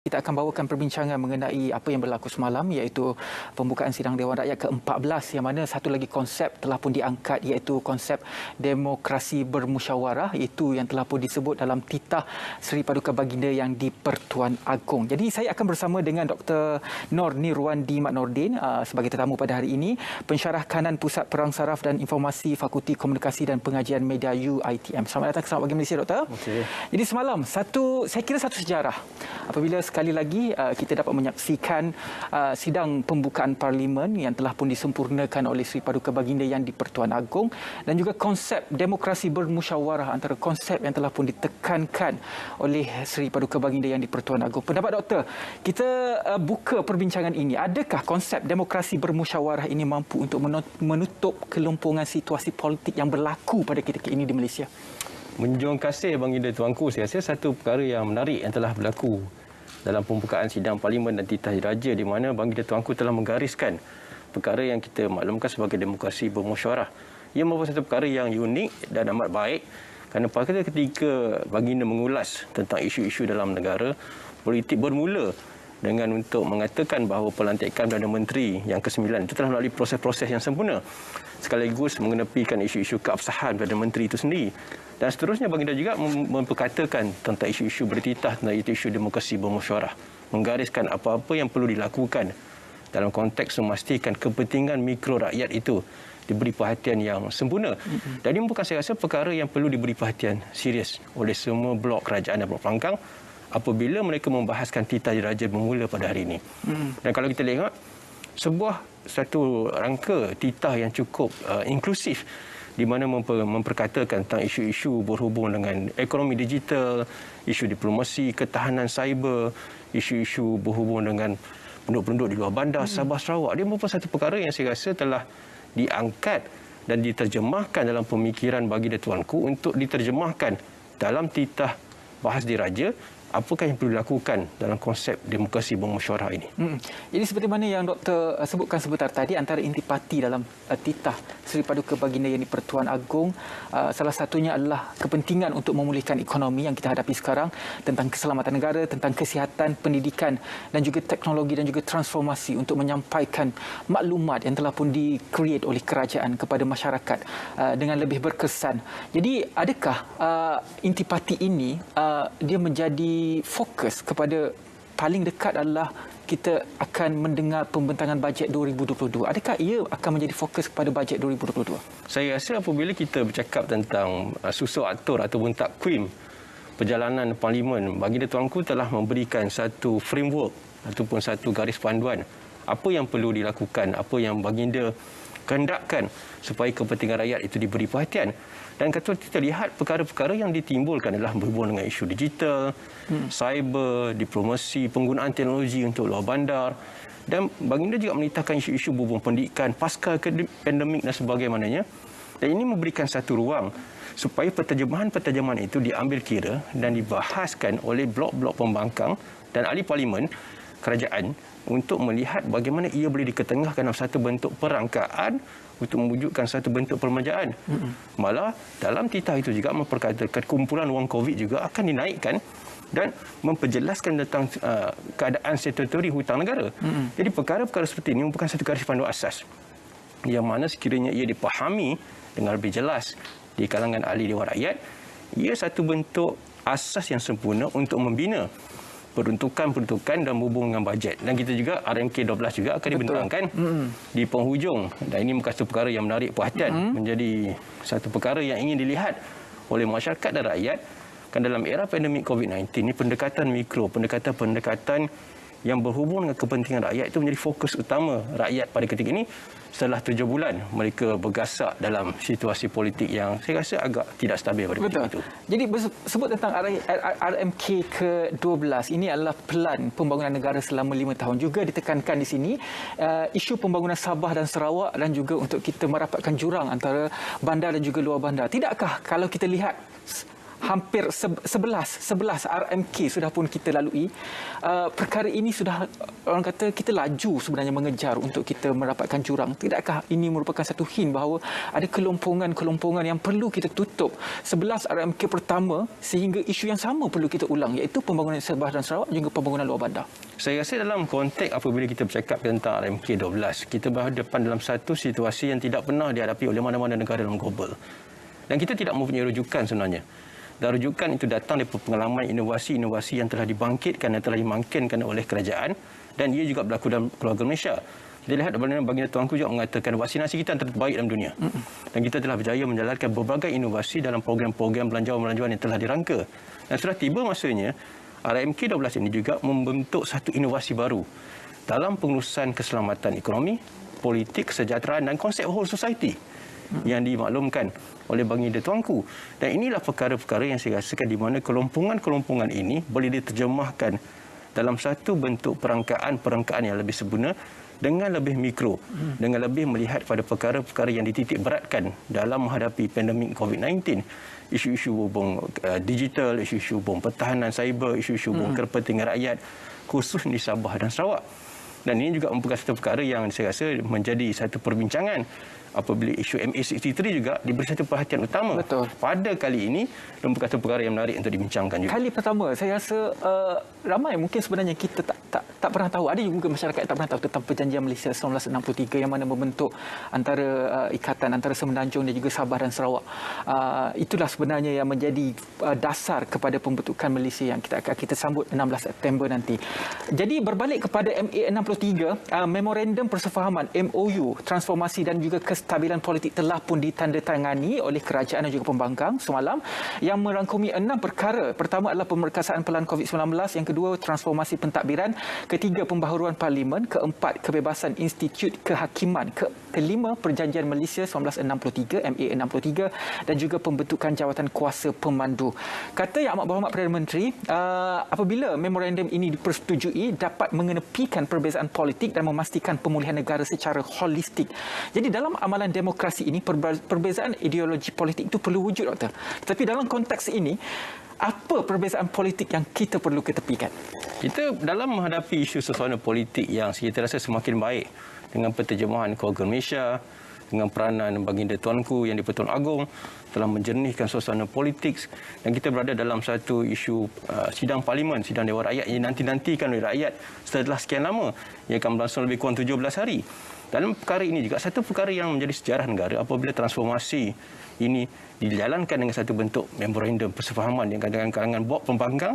Kita akan bawakan perbincangan mengenai apa yang berlaku semalam, iaitu pembukaan sidang Dewan Rakyat ke-14, yang mana satu lagi konsep telah pun diangkat, iaitu konsep demokrasi bermusyawarah, itu yang telah pun disebut dalam titah Seri Paduka Baginda yang di-Pertuan Agong. Jadi saya akan bersama dengan Dr. Nor Nirwandi Mat Nordin sebagai tetamu pada hari ini, pensyarah kanan Pusat Perang Saraf dan Informasi Fakulti Komunikasi dan Pengajian Media UiTM. Selamat datang ke Selamat Pagi Malaysia, Doktor. Okay. Jadi semalam, saya kira satu sejarah apabila sekali lagi kita dapat menyaksikan sidang pembukaan Parlimen yang telah pun disempurnakan oleh Seri Paduka Baginda yang di-Pertuan Agong, dan juga konsep demokrasi bermusyawarah antara konsep yang telah pun ditekankan oleh Seri Paduka Baginda yang di-Pertuan Agong. Pendapat Doktor, kita buka perbincangan ini. Adakah konsep demokrasi bermusyawarah ini mampu untuk menutup kelumpungan situasi politik yang berlaku pada ketika ini di Malaysia? Menjunjung kasih Baginda Tuanku, saya rasa satu perkara yang menarik yang telah berlaku dalam pembukaan sidang Parlimen dan titah diraja, di mana Baginda Tuanku telah menggariskan perkara yang kita maklumkan sebagai demokrasi bermusyawarah. Ia merupakan satu perkara yang unik dan amat baik, kerana pada ketika Baginda mengulas tentang isu-isu dalam negara, politik bermula dengan untuk mengatakan bahawa pelantikan Perdana Menteri yang ke-9 itu telah melalui proses-proses yang sempurna, sekaligus mengenepikan isu-isu keabsahan Perdana Menteri itu sendiri. Dan seterusnya Baginda juga memperkatakan tentang isu-isu bertitah tentang isu demokrasi bermusyawarah, menggariskan apa-apa yang perlu dilakukan dalam konteks memastikan kepentingan mikro rakyat itu diberi perhatian yang sempurna. Dan ini bukan, saya rasa, perkara yang perlu diberi perhatian serius oleh semua blok kerajaan dan blok pelangkang apabila mereka membahaskan titah diraja bermula pada hari ini. Dan kalau kita lihat satu rangka titah yang cukup inklusif, di mana memperkatakan tentang isu-isu berhubung dengan ekonomi digital, isu diplomasi, ketahanan cyber, isu-isu berhubung dengan penduduk-penduduk di luar bandar, Sabah Sarawak. Dia merupakan satu perkara yang saya rasa telah diangkat dan diterjemahkan dalam pemikiran Baginda Tuanku untuk diterjemahkan dalam titah bahas diraja. Apakah yang perlu dilakukan dalam konsep demokrasi bermusyawarah ini? Jadi seperti mana yang Doktor sebutkan sebentar tadi, antara intipati dalam titah Seri Paduka Baginda yang di-Pertuan Agong, salah satunya adalah kepentingan untuk memulihkan ekonomi yang kita hadapi sekarang, tentang keselamatan negara, tentang kesihatan, pendidikan dan juga teknologi dan juga transformasi untuk menyampaikan maklumat yang telah pun di-create oleh kerajaan kepada masyarakat dengan lebih berkesan. Jadi adakah intipati ini dia menjadi fokus kepada paling dekat adalah kita akan mendengar pembentangan bajet 2022. Adakah ia akan menjadi fokus kepada bajet 2022? Saya rasa apabila kita bercakap tentang susun atur ataupun takwim perjalanan Parlimen, Baginda Tuanku telah memberikan satu framework ataupun satu garis panduan apa yang perlu dilakukan, apa yang Baginda kehendakkan supaya kepentingan rakyat itu diberi perhatian. Dan kalau kita lihat perkara-perkara yang ditimbulkan adalah berhubung dengan isu digital, cyber, diplomasi, penggunaan teknologi untuk luar bandar. Dan Baginda juga menitahkan isu-isu berhubung pendidikan, pasca pandemik dan sebagainya. Dan ini memberikan satu ruang supaya penterjemahan-penterjemahan itu diambil kira dan dibahaskan oleh blok-blok pembangkang dan ahli parlimen kerajaan untuk melihat bagaimana ia boleh diketengahkan dalam satu bentuk perangkaan untuk mewujudkan satu bentuk permajaan. Malah dalam titah itu juga memperkatakan kumpulan wang COVID juga akan dinaikkan dan memperjelaskan tentang keadaan statutory hutang negara. Jadi perkara-perkara seperti ini merupakan satu garis panduan asas yang mana sekiranya ia dipahami dengan lebih jelas di kalangan ahli Dewan Rakyat, ia satu bentuk asas yang sempurna untuk membina peruntukan dan berhubung dengan bajet. Dan kita juga RMK 12 juga akan dibentangkan di penghujung. Dan ini bukan satu perkara yang menarik perhatian, menjadi satu perkara yang ingin dilihat oleh masyarakat dan rakyat. Kan dalam era pandemik COVID-19 ini, pendekatan mikro, pendekatan yang berhubung dengan kepentingan rakyat itu menjadi fokus utama rakyat pada ketika ini. Setelah 7 bulan mereka bergasak dalam situasi politik yang saya rasa agak tidak stabil pada ketika itu. Jadi sebut tentang RMK ke-12, ini adalah pelan pembangunan negara selama 5 tahun. Juga ditekankan di sini isu pembangunan Sabah dan Sarawak, dan juga untuk kita merapatkan jurang antara bandar dan juga luar bandar. Tidakkah kalau kita lihat hampir 11 RMK sudah pun kita lalui. Perkara ini sudah, orang kata, kita laju sebenarnya mengejar untuk kita merapatkan jurang. Tidakkah ini merupakan satu hint bahawa ada kelompongan yang perlu kita tutup 11 RMK pertama, sehingga isu yang sama perlu kita ulang, iaitu pembangunan Sabah dan Sarawak juga pembangunan luar bandar? Saya rasa dalam konteks apabila kita bercakap tentang RMK 12, kita berhadapan dalam satu situasi yang tidak pernah dihadapi oleh mana-mana negara dalam global. Dan kita tidak mempunyai rujukan sebenarnya. Dan rujukan itu datang dari pengalaman inovasi-inovasi yang telah dibangkitkan, yang telah dimangkinkan oleh kerajaan, dan ia juga berlaku dalam keluarga Malaysia. Kita lihat bagaimana baginda Tuanku juga mengatakan vaksinasi kita antara terbaik dalam dunia. Dan kita telah berjaya menjalankan berbagai inovasi dalam program-program belanjawan-belanjawan yang telah dirangka. Dan sudah tiba masanya RMK 12 ini juga membentuk satu inovasi baru dalam pengurusan keselamatan ekonomi, politik, kesejahteraan dan konsep whole society yang dimaklumkan oleh baginda Tuanku. Dan inilah perkara-perkara yang saya rasakan di mana kelompongan-kelompongan ini boleh diterjemahkan dalam satu bentuk perangkaan yang lebih sempurna dengan lebih mikro, dengan lebih melihat pada perkara-perkara yang dititik beratkan dalam menghadapi pandemik COVID-19. Isu-isu hubung digital, isu-isu hubung pertahanan cyber, isu-isu hubung kepentingan rakyat, khusus di Sabah dan Sarawak. Dan ini juga merupakan satu perkara yang saya rasa menjadi satu perbincangan apabila isu MA63 juga diberi satu perhatian utama. Betul. Pada kali ini merupakan satu perkara yang menarik untuk dibincangkan juga. Kali pertama, saya rasa ramai mungkin sebenarnya kita tak pernah tahu. Ada juga masyarakat yang tak pernah tahu tentang perjanjian Malaysia 1963 yang mana membentuk antara ikatan antara Semenanjung dan juga Sabah dan Sarawak. Itulah sebenarnya yang menjadi dasar kepada pembentukan Malaysia yang kita sambut 16 September nanti. Jadi berbalik kepada MA63, Memorandum Persefahaman MOU Transformasi dan juga Kestabilan Politik telah pun ditandatangani oleh kerajaan dan juga pembangkang semalam, yang merangkumi 6 perkara. Pertama adalah pemerkasaan pelan COVID-19, yang kedua transformasi pentadbiran, ketiga pembaharuan parlimen, keempat kebebasan institut kehakiman, kelima perjanjian Malaysia 1963 MA63 dan juga pembentukan jawatan kuasa pemandu. Kata Yang Amat Berhormat Perdana Menteri, apabila memorandum ini dipersetujui dapat mengenepikan perbezaan politik dan memastikan pemulihan negara secara holistik. Jadi dalam amalan demokrasi ini perbezaan ideologi politik itu perlu wujud, Doktor. Tetapi dalam konteks ini, apa perbezaan politik yang kita perlu ketepikan? Kita dalam menghadapi isu suasana politik yang kita rasa semakin baik dengan penterjemahan keluarga Malaysia, dengan peranan baginda Tuanku yang di-Pertuan Agong telah menjernihkan suasana politik, dan kita berada dalam satu isu sidang parlimen, sidang Dewan Rakyat yang nanti-nantikan oleh rakyat setelah sekian lama, yang akan berlangsung lebih kurang 17 hari. Dalam perkara ini juga satu perkara yang menjadi sejarah negara apabila transformasi ini dijalankan dengan satu bentuk memorandum persefahaman yang dengan kalangan blok pembangkang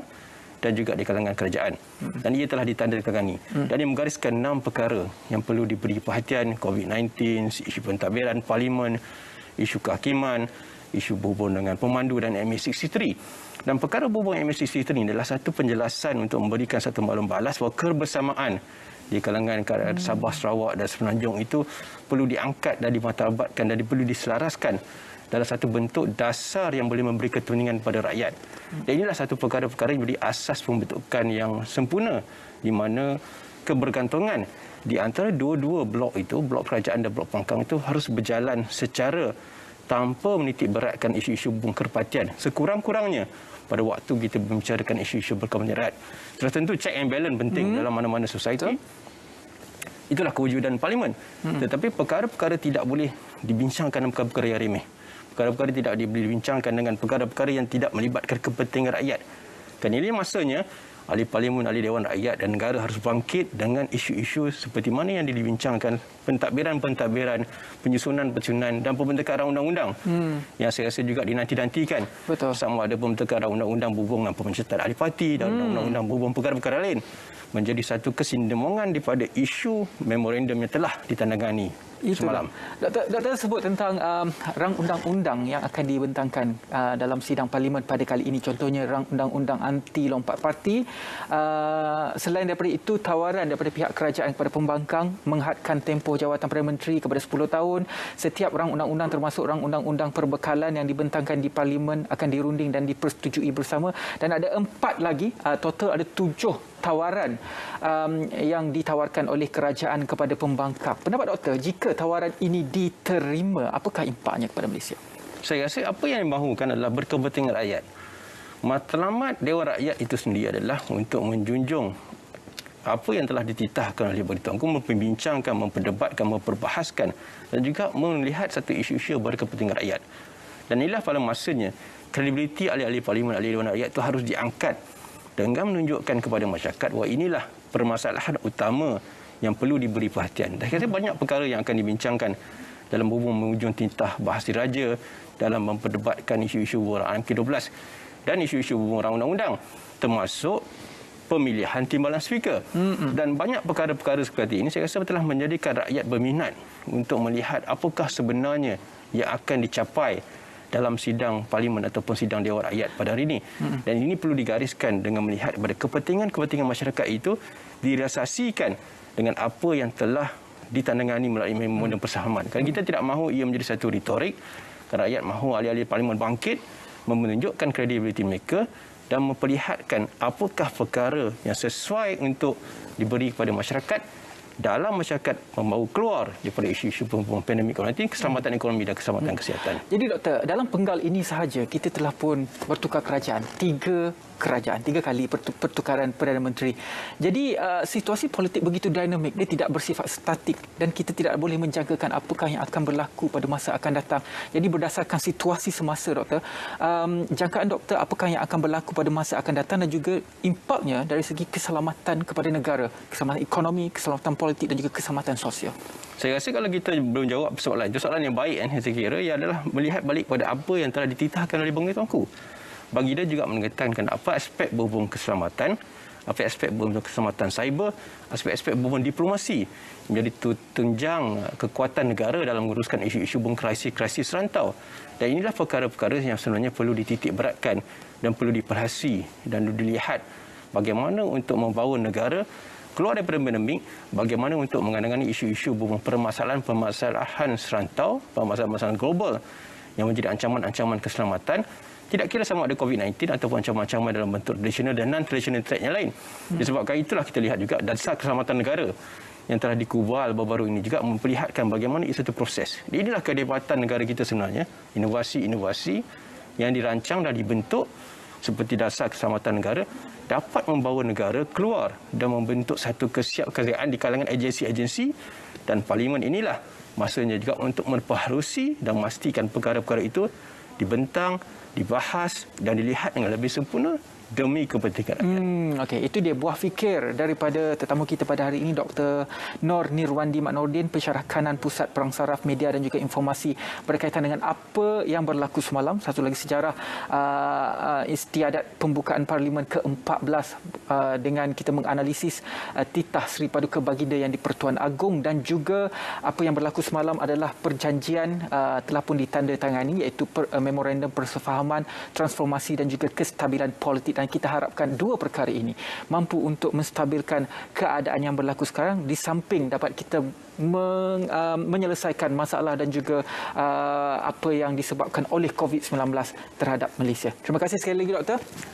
dan juga di kalangan kerajaan. Dan ia telah ditandatangani. Dan ia menggariskan 6 perkara yang perlu diberi perhatian: COVID-19, isu pentadbiran parlimen, isu kehakiman, isu berhubung dengan pemandu dan MA63. Dan perkara berhubung MA63 ini adalah satu penjelasan untuk memberikan satu maklum balas bahawa kebersamaan di kalangan Sabah, Sarawak dan Semenanjung itu perlu diangkat dan dimartabatkan dan perlu diselaraskan dalam satu bentuk dasar yang boleh memberi kepentingan kepada rakyat. Dan inilah satu perkara-perkara yang menjadi asas pembentukan yang sempurna, di mana kebergantungan di antara dua-dua blok itu, blok kerajaan dan blok pembangkang itu harus berjalan secara tanpa menitik beratkan isu-isu bungkerpatian. Sekurang-kurangnya pada waktu kita membicarakan isu-isu berkepentingan rakyat. Sudah tentu check and balance penting dalam mana-mana society. Itulah kewujudan parlimen. Tetapi perkara-perkara tidak boleh dibincangkan dengan perkara-perkara yang remeh. Perkara-perkara tidak boleh dibincangkan dengan perkara-perkara yang tidak melibatkan kepentingan rakyat. Dan ini masanya ahli parlimen, ahli Dewan Rakyat dan negara harus bangkit dengan isu-isu seperti mana yang dibincangkan, pentadbiran, penyusunan dan pembentukan undang-undang yang saya rasa juga dinanti-nantikan. Betul. Sama ada pembentukan undang-undang berhubung dengan pemencatan ahli parti dan undang-undang berhubung perkara-perkara lain, menjadi satu kesinambungan daripada isu memorandum yang telah ditandatangani semalam. Doktor sebut tentang rang undang-undang yang akan dibentangkan dalam sidang parlimen pada kali ini. Contohnya rang undang-undang anti lompat parti. Selain daripada itu, tawaran daripada pihak kerajaan kepada pembangkang menghadkan tempoh jawatan Perdana Menteri kepada 10 tahun. Setiap rang undang-undang termasuk rang undang-undang perbekalan yang dibentangkan di parlimen akan dirunding dan dipersetujui bersama. Dan ada 4 lagi, total ada 7 tawaran yang ditawarkan oleh kerajaan kepada pembangkang. Pendapat doktor, jika tawaran ini diterima, apakah impaknya kepada Malaysia? Saya rasa apa yang dimahukan adalah berkepentingan rakyat. Matlamat Dewan Rakyat itu sendiri adalah untuk menjunjung apa yang telah dititahkan oleh Bagi Tuanku, memperbincangkan, memperdebatkan, memperbahaskan dan juga melihat satu isu-isu berkepentingan rakyat. Dan inilah pada masanya kredibiliti ahli-ahli parlimen, ahli Dewan Rakyat itu harus diangkat dengan menunjukkan kepada masyarakat bahawa inilah permasalahan utama yang perlu diberi perhatian. Dan saya banyak perkara yang akan dibincangkan dalam hubung mewujud titah bahas diraja, dalam memperdebatkan isu-isu berang MK12 dan isu-isu berang undang-undang, termasuk pemilihan timbalan speaker. Dan banyak perkara-perkara seperti ini saya rasa telah menjadikan rakyat berminat untuk melihat apakah sebenarnya yang akan dicapai dalam sidang parlimen ataupun sidang Dewan Rakyat pada hari ini. Dan ini perlu digariskan dengan melihat kepada kepentingan-kepentingan masyarakat itu direalisasikan dengan apa yang telah ditandangani melalui memorandum persahaman. Kerana kita tidak mahu ia menjadi satu retorik, rakyat mahu ahli-ahli parlimen bangkit, menunjukkan kredibiliti mereka dan memperlihatkan apakah perkara yang sesuai untuk diberi kepada masyarakat dalam masyarakat membawa keluar daripada isu-isu pandemik COVID-19, keselamatan ekonomi dan keselamatan kesihatan. Jadi doktor, dalam penggal ini sahaja kita telah pun bertukar kerajaan, tiga kali pertukaran Perdana Menteri. Jadi situasi politik begitu dinamik, dia tidak bersifat statik dan kita tidak boleh menjangkakan apakah yang akan berlaku pada masa akan datang. Jadi berdasarkan situasi semasa doktor, jangkaan doktor apakah yang akan berlaku pada masa akan datang dan juga impaknya dari segi keselamatan kepada negara, keselamatan ekonomi, keselamatan politik dan juga keselamatan sosial. Saya rasa kalau kita belum jawab soalan itu, soalan yang baik saya kira ia adalah melihat balik pada apa yang telah dititahkan oleh Bagi Tuanku. Bagi dia juga menekankan apa aspek berhubung keselamatan, apa aspek berhubung keselamatan cyber, aspek-aspek berhubung diplomasi menjadi tunjang kekuatan negara dalam menguruskan isu-isu krisis rantau. Dan inilah perkara-perkara yang sebenarnya perlu dititik beratkan dan perlu diperhasi dan dilihat bagaimana untuk membawa negara keluar daripada pandemik, bagaimana untuk menangani isu-isu permasalahan serantau, permasalahan global yang menjadi ancaman-ancaman keselamatan. Tidak kira sama ada COVID-19 ataupun ancaman-ancaman dalam bentuk tradisional dan non-tradisional threat yang lain. Disebabkan itulah kita lihat juga dasar keselamatan negara yang telah dikubal baru-baru ini juga memperlihatkan bagaimana itu satu proses. Inilah kehebatan negara kita sebenarnya, inovasi-inovasi yang dirancang dan dibentuk seperti dasar keselamatan negara dapat membawa negara keluar dan membentuk satu kesiapsiagaan di kalangan agensi-agensi, dan parlimen inilah masanya juga untuk memperharusi dan memastikan perkara-perkara itu dibentang, dibahas dan dilihat dengan lebih sempurna demi kepentingan rakyat. Okey, itu dia buah fikir daripada tetamu kita pada hari ini, Dr. Nor Nirwandi Mat Nordin, pensyarah kanan Pusat Perang Saraf Media dan juga Informasi berkaitan dengan apa yang berlaku semalam. Satu lagi sejarah istiadat pembukaan Parlimen ke-14 dengan kita menganalisis titah Seri Paduka Baginda Yang di-Pertuan Agong, dan juga apa yang berlaku semalam adalah perjanjian telah pun ditandatangani, iaitu memorandum persefahaman, transformasi dan juga kestabilan politik. Dan kita harapkan dua perkara ini mampu untuk menstabilkan keadaan yang berlaku sekarang, di samping dapat kita menyelesaikan masalah dan juga apa yang disebabkan oleh COVID-19 terhadap Malaysia. Terima kasih sekali lagi, Doktor.